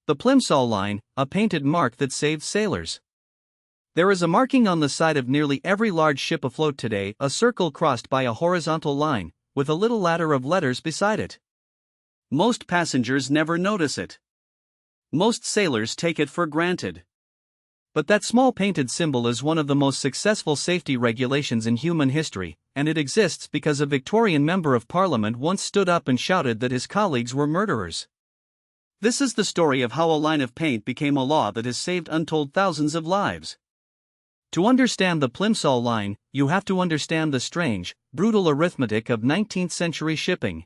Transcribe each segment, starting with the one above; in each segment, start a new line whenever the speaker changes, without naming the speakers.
The Plimsoll line, a painted mark that saved sailors. There is a marking on the side of nearly every large ship afloat today, a circle crossed by a horizontal line, with a little ladder of letters beside it. Most passengers never notice it. Most sailors take it for granted. But that small painted symbol is one of the most successful safety regulations in human history, and it exists because a Victorian member of Parliament once stood up and shouted that his colleagues were murderers. This is the story of how a line of paint became a law that has saved untold thousands of lives. To understand the Plimsoll line, you have to understand the strange, brutal arithmetic of 19th-century shipping.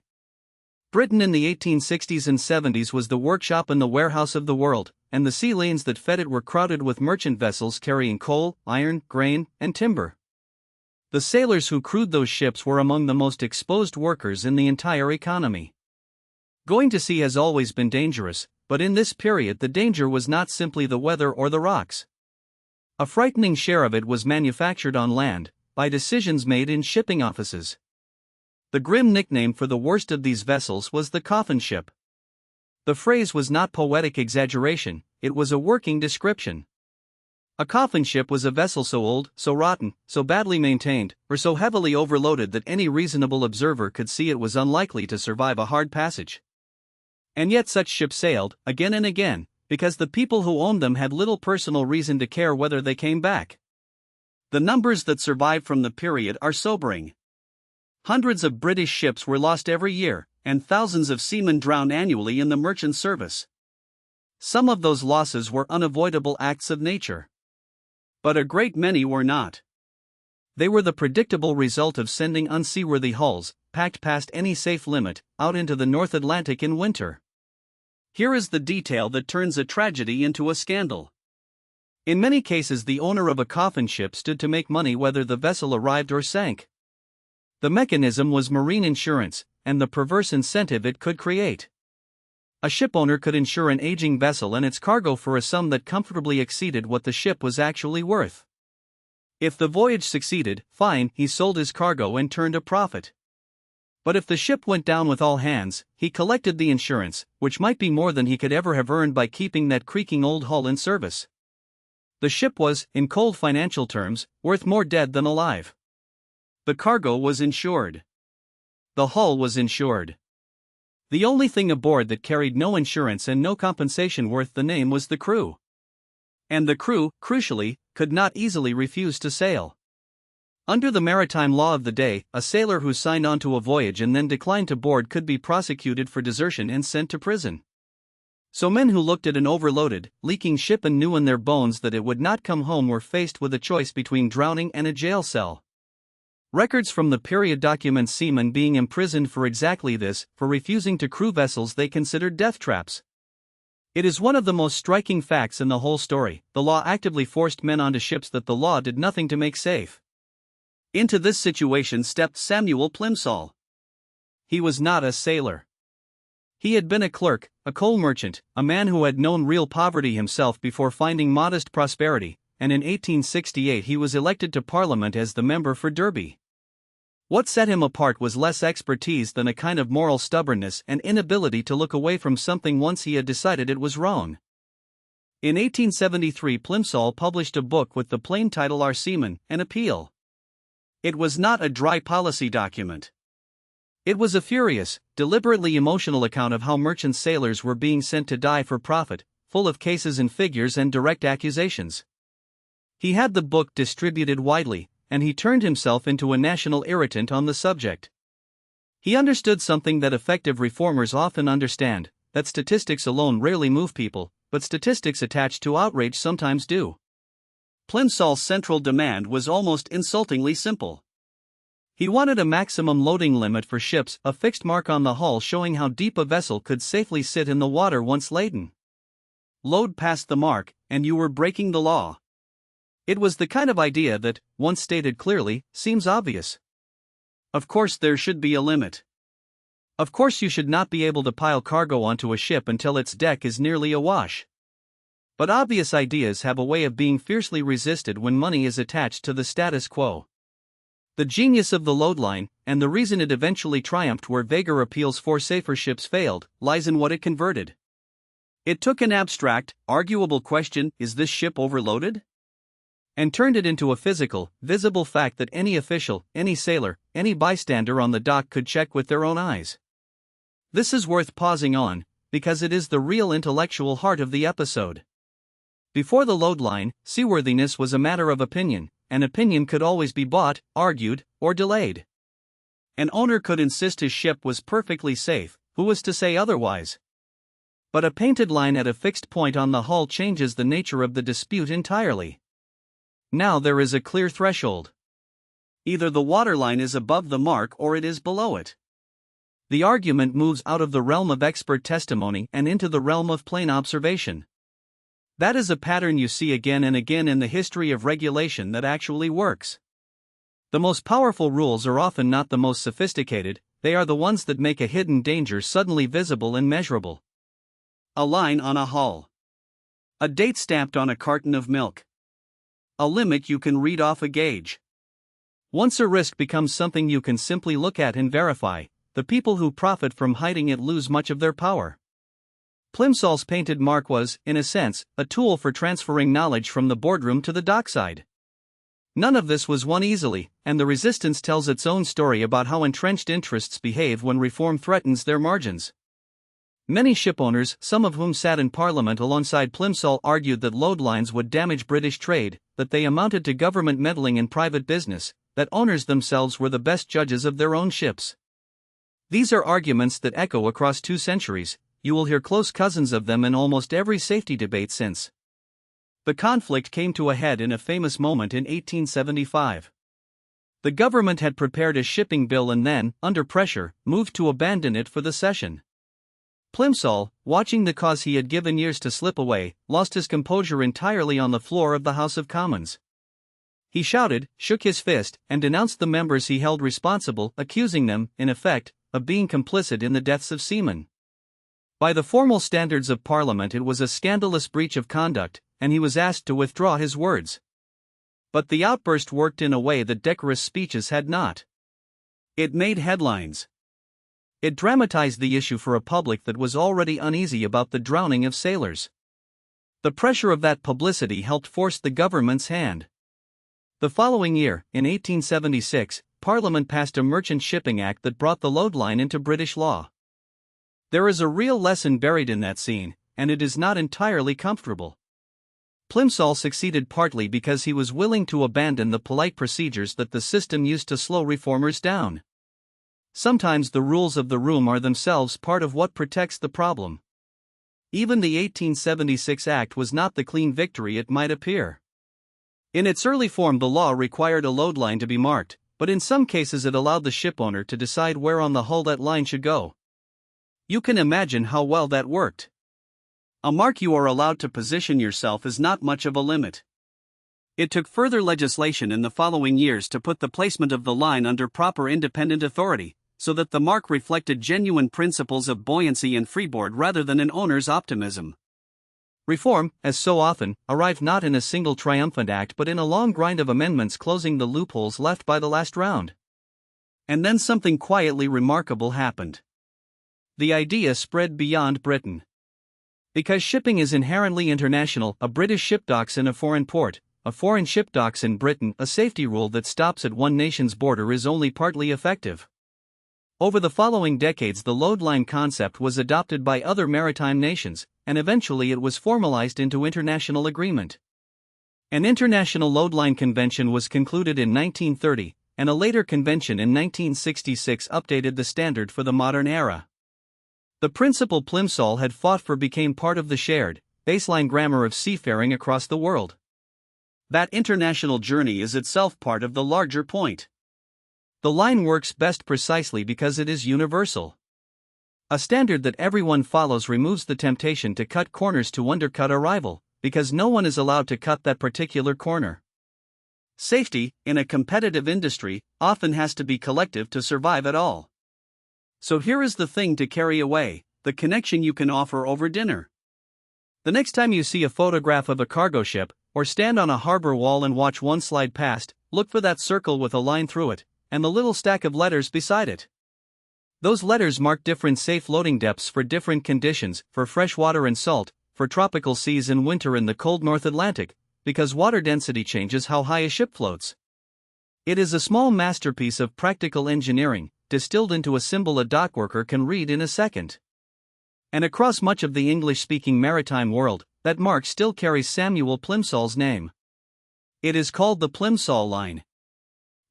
Britain in the 1860s and 70s was the workshop and the warehouse of the world, and the sea lanes that fed it were crowded with merchant vessels carrying coal, iron, grain, and timber. The sailors who crewed those ships were among the most exposed workers in the entire economy. Going to sea has always been dangerous, but in this period the danger was not simply the weather or the rocks. A frightening share of it was manufactured on land, by decisions made in shipping offices. The grim nickname for the worst of these vessels was the coffin ship. The phrase was not poetic exaggeration, it was a working description. A coffin ship was a vessel so old, so rotten, so badly maintained, or so heavily overloaded that any reasonable observer could see it was unlikely to survive a hard passage. And yet such ships sailed, again and again, because the people who owned them had little personal reason to care whether they came back. The numbers that survive from the period are sobering. Hundreds of British ships were lost every year, and thousands of seamen drowned annually in the merchant service. Some of those losses were unavoidable acts of nature. But a great many were not. They were the predictable result of sending unseaworthy hulls, packed past any safe limit, out into the North Atlantic in winter. Here is the detail that turns a tragedy into a scandal. In many cases, the owner of a coffin ship stood to make money whether the vessel arrived or sank. The mechanism was marine insurance, and the perverse incentive it could create. A shipowner could insure an aging vessel and its cargo for a sum that comfortably exceeded what the ship was actually worth. If the voyage succeeded, fine, he sold his cargo and turned a profit. But if the ship went down with all hands, he collected the insurance, which might be more than he could ever have earned by keeping that creaking old hull in service. The ship was, in cold financial terms, worth more dead than alive. The cargo was insured. The hull was insured. The only thing aboard that carried no insurance and no compensation worth the name was the crew. And the crew, crucially, could not easily refuse to sail. Under the maritime law of the day, a sailor who signed on to a voyage and then declined to board could be prosecuted for desertion and sent to prison. So men who looked at an overloaded, leaking ship and knew in their bones that it would not come home were faced with a choice between drowning and a jail cell. Records from the period document seamen being imprisoned for exactly this, for refusing to crew vessels they considered death traps. It is one of the most striking facts in the whole story. The law actively forced men onto ships that the law did nothing to make safe. Into this situation stepped Samuel Plimsoll. He was not a sailor. He had been a clerk, a coal merchant, a man who had known real poverty himself before finding modest prosperity, and in 1868 he was elected to Parliament as the member for Derby. What set him apart was less expertise than a kind of moral stubbornness and inability to look away from something once he had decided it was wrong. In 1873 Plimsoll published a book with the plain title Our Seamen, an Appeal. It was not a dry policy document. It was a furious, deliberately emotional account of how merchant sailors were being sent to die for profit, full of cases and figures and direct accusations. He had the book distributed widely, and he turned himself into a national irritant on the subject. He understood something that effective reformers often understand, that statistics alone rarely move people, but statistics attached to outrage sometimes do. Plimsoll's central demand was almost insultingly simple. He wanted a maximum loading limit for ships, a fixed mark on the hull showing how deep a vessel could safely sit in the water once laden. Load past the mark, and you were breaking the law. It was the kind of idea that, once stated clearly, seems obvious. Of course there should be a limit. Of course you should not be able to pile cargo onto a ship until its deck is nearly awash. But obvious ideas have a way of being fiercely resisted when money is attached to the status quo. The genius of the load line, and the reason it eventually triumphed where vaguer appeals for safer ships failed, lies in what it converted. It took an abstract, arguable question, is this ship overloaded? And turned it into a physical, visible fact that any official, any sailor, any bystander on the dock could check with their own eyes. This is worth pausing on, because it is the real intellectual heart of the episode. Before the load line, seaworthiness was a matter of opinion, and opinion could always be bought, argued, or delayed. An owner could insist his ship was perfectly safe, who was to say otherwise? But a painted line at a fixed point on the hull changes the nature of the dispute entirely. Now there is a clear threshold. Either the waterline is above the mark or it is below it. The argument moves out of the realm of expert testimony and into the realm of plain observation. That is a pattern you see again and again in the history of regulation that actually works. The most powerful rules are often not the most sophisticated, they are the ones that make a hidden danger suddenly visible and measurable. A line on a hull. A date stamped on a carton of milk. A limit you can read off a gauge. Once a risk becomes something you can simply look at and verify, the people who profit from hiding it lose much of their power. Plimsoll's painted mark was, in a sense, a tool for transferring knowledge from the boardroom to the dockside. None of this was won easily, and the resistance tells its own story about how entrenched interests behave when reform threatens their margins. Many shipowners, some of whom sat in Parliament alongside Plimsoll, argued that load lines would damage British trade, that they amounted to government meddling in private business, that owners themselves were the best judges of their own ships. These are arguments that echo across 2 centuries, you will hear close cousins of them in almost every safety debate since. The conflict came to a head in a famous moment in 1875. The government had prepared a shipping bill and then, under pressure, moved to abandon it for the session. Plimsoll, watching the cause he had given years to slip away, lost his composure entirely on the floor of the House of Commons. He shouted, shook his fist, and denounced the members he held responsible, accusing them, in effect, of being complicit in the deaths of seamen. By the formal standards of Parliament it was a scandalous breach of conduct, and he was asked to withdraw his words. But the outburst worked in a way that decorous speeches had not. It made headlines. It dramatized the issue for a public that was already uneasy about the drowning of sailors. The pressure of that publicity helped force the government's hand. The following year, in 1876, Parliament passed a Merchant Shipping Act that brought the load line into British law. There is a real lesson buried in that scene, and it is not entirely comfortable. Plimsoll succeeded partly because he was willing to abandon the polite procedures that the system used to slow reformers down. Sometimes the rules of the room are themselves part of what protects the problem. Even the 1876 Act was not the clean victory it might appear. In its early form, the law required a load line to be marked, but in some cases it allowed the shipowner to decide where on the hull that line should go. You can imagine how well that worked. A mark you are allowed to position yourself is not much of a limit. It took further legislation in the following years to put the placement of the line under proper independent authority, so that the mark reflected genuine principles of buoyancy and freeboard rather than an owner's optimism. Reform, as so often, arrived not in a single triumphant act but in a long grind of amendments closing the loopholes left by the last round. And then something quietly remarkable happened. The idea spread beyond Britain. Because shipping is inherently international, a British ship docks in a foreign port, a foreign ship docks in Britain, a safety rule that stops at one nation's border is only partly effective. Over the following decades, the load line concept was adopted by other maritime nations, and eventually it was formalized into international agreement. An international load line convention was concluded in 1930, and a later convention in 1966 updated the standard for the modern era. The principle Plimsoll had fought for became part of the shared, baseline grammar of seafaring across the world. That international journey is itself part of the larger point. The line works best precisely because it is universal. A standard that everyone follows removes the temptation to cut corners to undercut a rival, because no one is allowed to cut that particular corner. Safety, in a competitive industry, often has to be collective to survive at all. So here is the thing to carry away, the connection you can offer over dinner. The next time you see a photograph of a cargo ship, or stand on a harbor wall and watch one slide past, look for that circle with a line through it, and the little stack of letters beside it. Those letters mark different safe loading depths for different conditions, for fresh water and salt, for tropical seas in winter in the cold North Atlantic, because water density changes how high a ship floats. It is a small masterpiece of practical engineering, distilled into a symbol a dockworker can read in a second. And across much of the English-speaking maritime world, that mark still carries Samuel Plimsoll's name. It is called the Plimsoll line.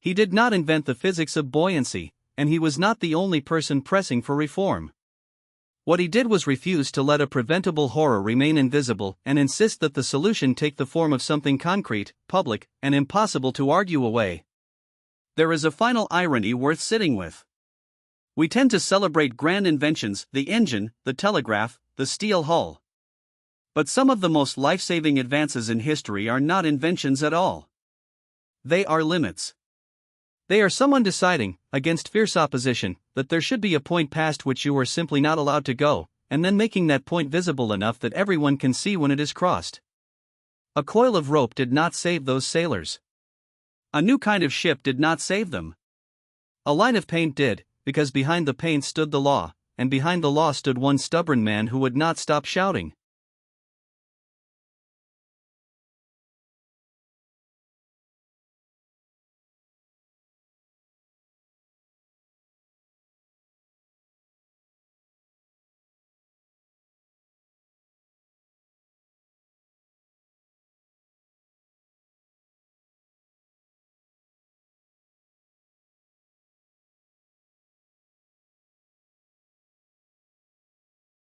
He did not invent the physics of buoyancy, and he was not the only person pressing for reform. What he did was refuse to let a preventable horror remain invisible and insist that the solution take the form of something concrete, public, and impossible to argue away. There is a final irony worth sitting with. We tend to celebrate grand inventions, the engine, the telegraph, the steel hull. But some of the most life-saving advances in history are not inventions at all. They are limits. They are someone deciding, against fierce opposition, that there should be a point past which you are simply not allowed to go, and then making that point visible enough that everyone can see when it is crossed. A coil of rope did not save those sailors. A new kind of ship did not save them. A line of paint did, because behind the paint stood the law, and behind the law stood one stubborn man who would not stop shouting.